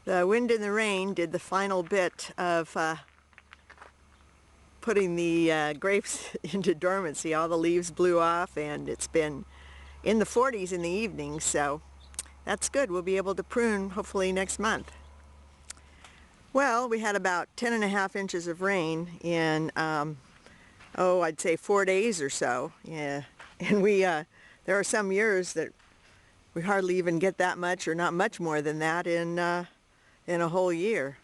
The wind and the rain did the final bit of putting the grapes into dormancy. All the leaves blew off, and it's been in the 40s in the evening, so that's good. We'll be able to prune hopefully next month. Well, we had about 10.5 inches of rain in, I'd say 4 days or so. Yeah, and there are some years that we hardly even get that much, or not much more than that, in a whole year.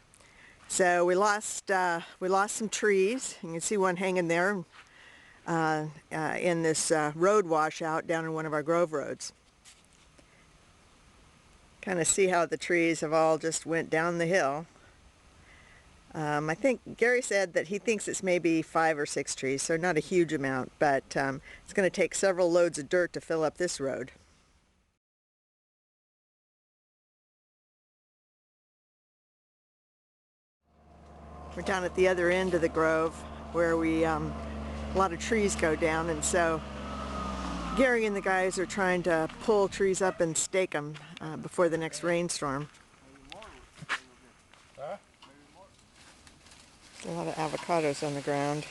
So we lost some trees. You can see one hanging there in this road washout down in one of our grove roads. Kind of see how the trees have all just went down the hill. I think Gary said that he thinks it's maybe 5 or 6 trees, so not a huge amount, but it's going to take several loads of dirt to fill up this road. We're down at the other end of the grove where a lot of trees go down, and so Gary and the guys are trying to pull trees up and stake them before the next rainstorm. A lot of avocados on the ground.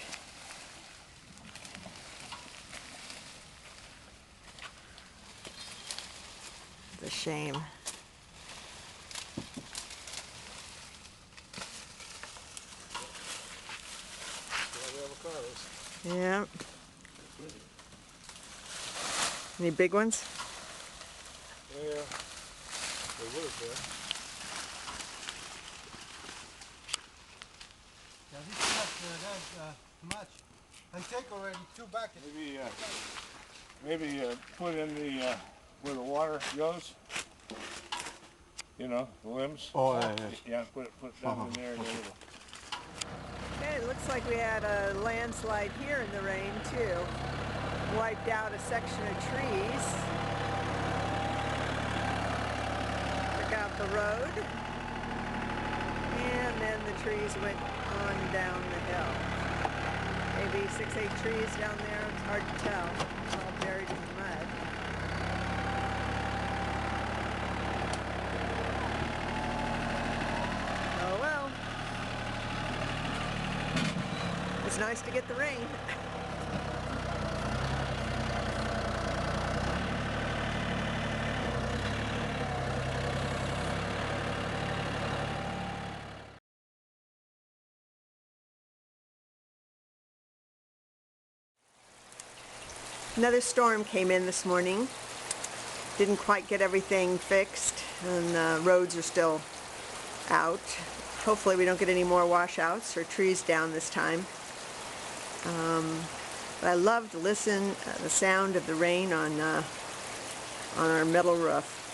It's a shame. Yeah. Any big ones? Yeah, they would have been. Yeah, this is not too much. I take already 2 buckets. Maybe put in the where the water goes. You know, the limbs. Oh, yeah. Yeah, put it down in there. Okay. Okay, it looks like we had a landslide here in the rain too. Wiped out a section of trees. Took out the road. And then the trees went on down the hill. Maybe 6, 8 trees down there. It's hard to tell. It's all buried in the mud. Oh well. It's nice to get the rain. Another storm came in this morning. Didn't quite get everything fixed, and the roads are still out. Hopefully we don't get any more washouts or trees down this time. But I love to listen to the sound of the rain on our metal roof.